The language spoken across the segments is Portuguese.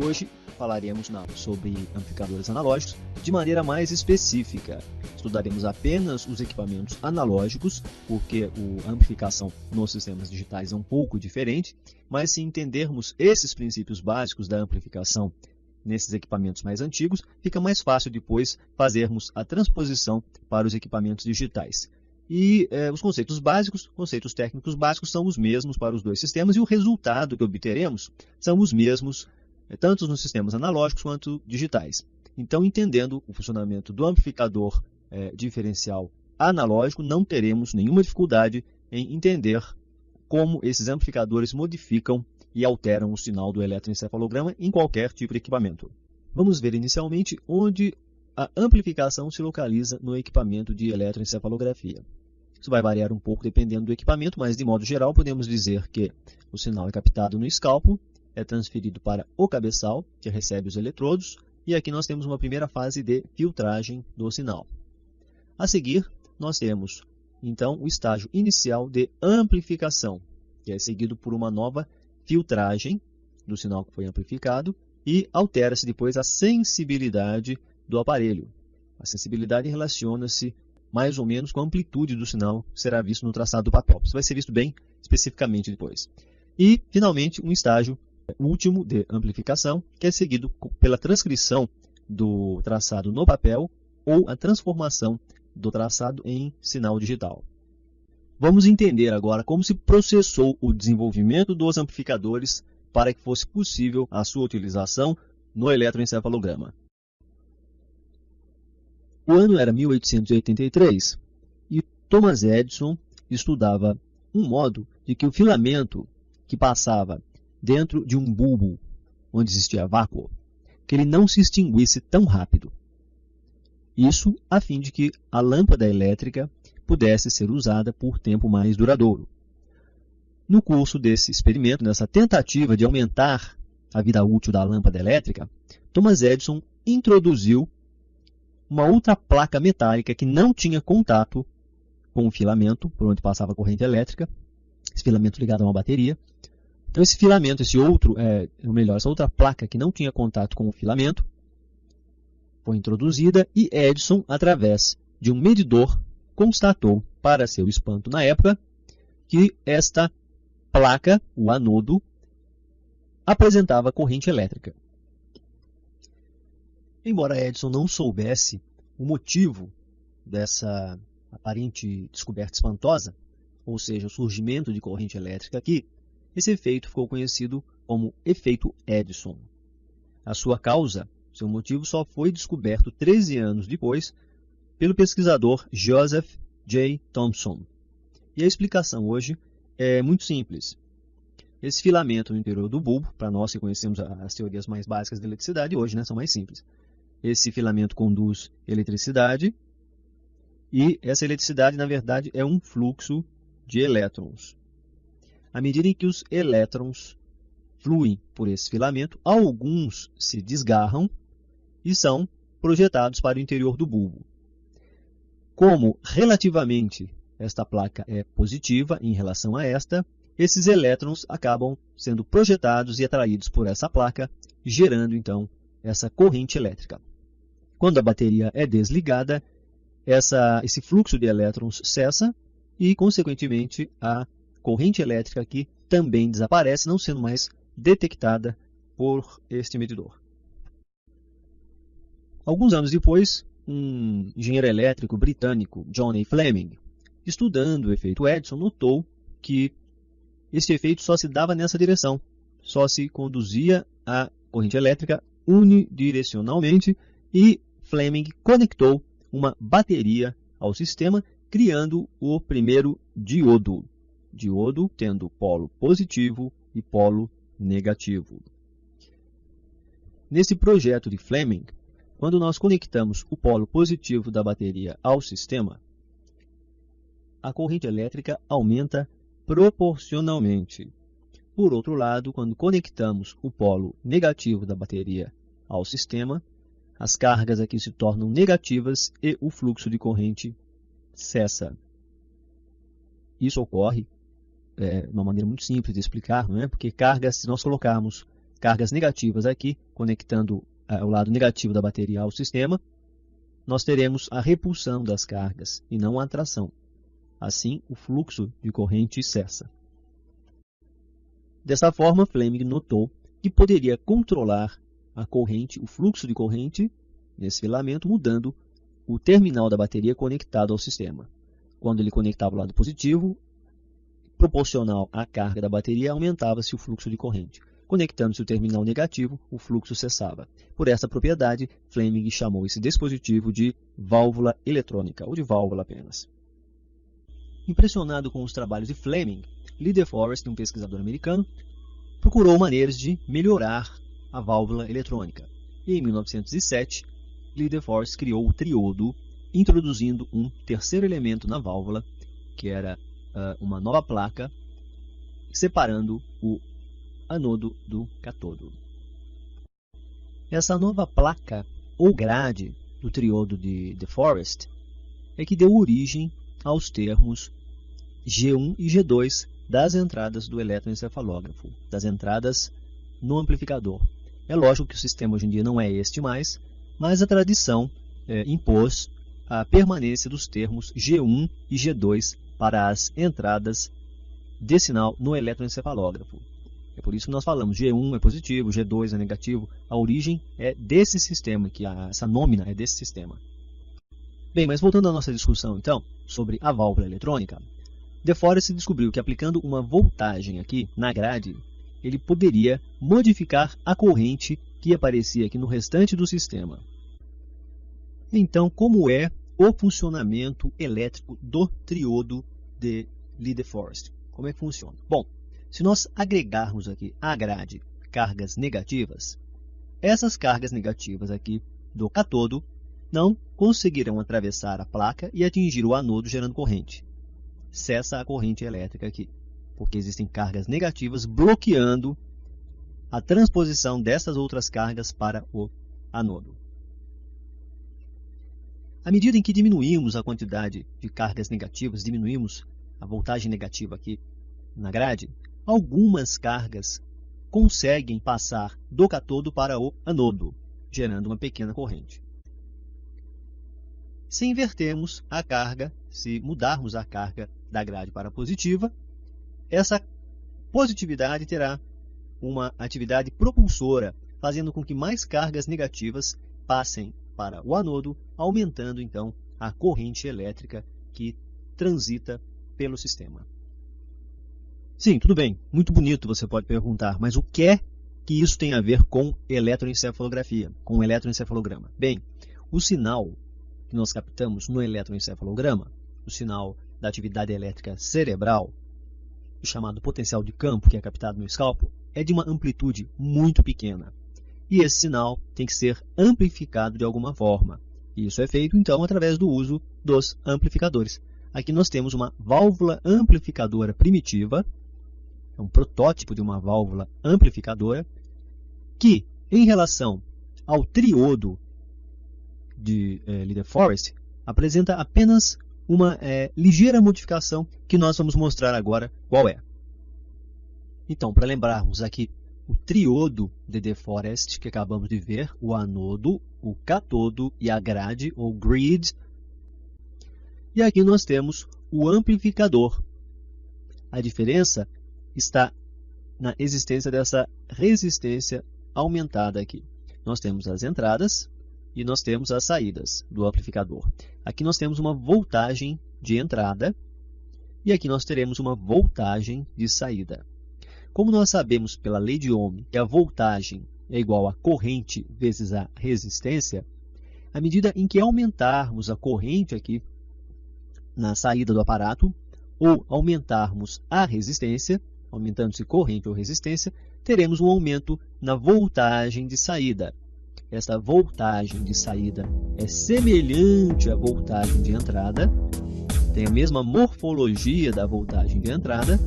Hoje falaremos sobre amplificadores analógicos de maneira mais específica. Estudaremos apenas os equipamentos analógicos, porque a amplificação nos sistemas digitais é um pouco diferente, mas se entendermos esses princípios básicos da amplificação nesses equipamentos mais antigos, fica mais fácil depois fazermos a transposição para os equipamentos digitais. E os conceitos básicos, conceitos técnicos básicos são os mesmos para os dois sistemas e o resultado que obteremos são os mesmos tanto nos sistemas analógicos quanto digitais. Então, entendendo o funcionamento do amplificador diferencial analógico, não teremos nenhuma dificuldade em entender como esses amplificadores modificam e alteram o sinal do eletroencefalograma em qualquer tipo de equipamento. Vamos ver inicialmente onde a amplificação se localiza no equipamento de eletroencefalografia. Isso vai variar um pouco dependendo do equipamento, mas de modo geral podemos dizer que o sinal é captado no escalpo, é transferido para o cabeçal, que recebe os eletrodos, e aqui nós temos uma primeira fase de filtragem do sinal. A seguir, nós temos, então, o estágio inicial de amplificação, que é seguido por uma nova filtragem do sinal que foi amplificado, e altera-se depois a sensibilidade do aparelho. A sensibilidade relaciona-se mais ou menos com a amplitude do sinal que será visto no traçado do papel. Isso vai ser visto bem especificamente depois. E, finalmente, um estágio último de amplificação, que é seguido pela transcrição do traçado no papel ou a transformação do traçado em sinal digital. Vamos entender agora como se processou o desenvolvimento dos amplificadores para que fosse possível a sua utilização no eletroencefalograma. O ano era 1883 e Thomas Edison estudava um modo de que o filamento que passava dentro de um bulbo onde existia vácuo, que ele não se extinguisse tão rápido. Isso a fim de que a lâmpada elétrica pudesse ser usada por tempo mais duradouro. No curso desse experimento, nessa tentativa de aumentar a vida útil da lâmpada elétrica, Thomas Edison introduziu uma outra placa metálica que não tinha contato com o filamento por onde passava a corrente elétrica, esse filamento ligado a uma bateria. Então, esse filamento, essa outra placa que não tinha contato com o filamento, foi introduzida e Edison, através de um medidor, constatou, para seu espanto na época, que esta placa, o anodo, apresentava corrente elétrica. Embora Edison não soubesse o motivo dessa aparente descoberta espantosa, ou seja, o surgimento de corrente elétrica aqui, esse efeito ficou conhecido como efeito Edison. A sua causa, seu motivo, só foi descoberto 13 anos depois pelo pesquisador Joseph J. Thomson. E a explicação hoje é muito simples. Esse filamento no interior do bulbo, para nós que conhecemos as teorias mais básicas da eletricidade, hoje são mais simples. Esse filamento conduz eletricidade e essa eletricidade, na verdade, é um fluxo de elétrons. À medida em que os elétrons fluem por esse filamento, alguns se desgarram e são projetados para o interior do bulbo. Como relativamente esta placa é positiva em relação a esta, esses elétrons acabam sendo projetados e atraídos por essa placa, gerando então essa corrente elétrica. Quando a bateria é desligada, esse fluxo de elétrons cessa e, consequentemente, a corrente elétrica aqui também desaparece, não sendo mais detectada por este medidor. Alguns anos depois, um engenheiro elétrico britânico, John A. Fleming, estudando o efeito Edison, notou que este efeito só se dava nessa direção, só se conduzia a corrente elétrica unidirecionalmente e Fleming conectou uma bateria ao sistema, criando o primeiro diodo. Diodo tendo polo positivo e polo negativo. Nesse projeto de Fleming, quando nós conectamos o polo positivo da bateria ao sistema, a corrente elétrica aumenta proporcionalmente. Por outro lado, quando conectamos o polo negativo da bateria ao sistema, as cargas aqui se tornam negativas e o fluxo de corrente cessa. Isso ocorre de uma maneira muito simples de explicar, não é? Porque cargas, se nós colocarmos cargas negativas aqui, conectando o lado negativo da bateria ao sistema, nós teremos a repulsão das cargas e não a atração. Assim, o fluxo de corrente cessa. Dessa forma, Fleming notou que poderia controlar a corrente, o fluxo de corrente nesse filamento, mudando o terminal da bateria conectado ao sistema. Quando ele conectava o lado positivo, proporcional à carga da bateria, aumentava-se o fluxo de corrente. Conectando-se o terminal negativo, o fluxo cessava. Por essa propriedade, Fleming chamou esse dispositivo de válvula eletrônica, ou de válvula apenas. Impressionado com os trabalhos de Fleming, Lee De Forest, um pesquisador americano, procurou maneiras de melhorar a válvula eletrônica. E em 1907, Lee De Forest criou o triodo, introduzindo um terceiro elemento na válvula, que era uma nova placa, separando o anodo do catodo. Essa nova placa, ou grade, do triodo de De Forest, é que deu origem aos termos G1 e G2 das entradas do eletroencefalógrafo, das entradas no amplificador. É lógico que o sistema hoje em dia não é este mais, mas a tradição impôs a permanência dos termos G1 e G2 para as entradas de sinal no eletroencefalógrafo. É por isso que nós falamos G1 é positivo, G2 é negativo. A origem é desse sistema, essa nômina é desse sistema. Bem, mas voltando à nossa discussão, então, sobre a válvula eletrônica, De Forest descobriu que aplicando uma voltagem aqui na grade, ele poderia modificar a corrente que aparecia aqui no restante do sistema. Então, como é o funcionamento elétrico do triodo de Lee De Forest? Como é que funciona? Bom, se nós agregarmos aqui à grade cargas negativas, essas cargas negativas aqui do catodo não conseguirão atravessar a placa e atingir o anodo gerando corrente. Cessa a corrente elétrica aqui, porque existem cargas negativas bloqueando a transposição dessas outras cargas para o anodo. À medida em que diminuímos a quantidade de cargas negativas, diminuímos a voltagem negativa aqui na grade, algumas cargas conseguem passar do catodo para o anodo, gerando uma pequena corrente. Se invertermos a carga, se mudarmos a carga da grade para positiva, essa positividade terá uma atividade propulsora, fazendo com que mais cargas negativas passem para o anodo, aumentando então a corrente elétrica que transita pelo sistema. Sim, tudo bem, muito bonito, você pode perguntar, mas o que é que isso tem a ver com eletroencefalografia, com eletroencefalograma? Bem, o sinal que nós captamos no eletroencefalograma, o sinal da atividade elétrica cerebral, o chamado potencial de campo que é captado no escalpo, é de uma amplitude muito pequena. E esse sinal tem que ser amplificado de alguma forma. E isso é feito, então, através do uso dos amplificadores. Aqui nós temos uma válvula amplificadora primitiva, é um protótipo de uma válvula amplificadora, que, em relação ao triodo de Lee De Forest, apresenta apenas uma ligeira modificação que nós vamos mostrar agora qual é. Então, para lembrarmos aqui o triodo de De Forest que acabamos de ver, o anodo, o catodo e a grade, ou grid. E aqui nós temos o amplificador. A diferença está na existência dessa resistência aumentada aqui. Nós temos as entradas e nós temos as saídas do amplificador. Aqui nós temos uma voltagem de entrada e aqui nós teremos uma voltagem de saída. Como nós sabemos pela lei de Ohm que a voltagem é igual a corrente vezes a resistência, à medida em que aumentarmos a corrente aqui na saída do aparato, ou aumentarmos a resistência, aumentando-se corrente ou resistência, teremos um aumento na voltagem de saída. Esta voltagem de saída é semelhante à voltagem de entrada, tem a mesma morfologia da voltagem de entrada,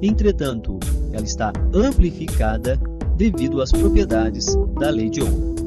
entretanto, ela está amplificada devido às propriedades da lei de Ohm.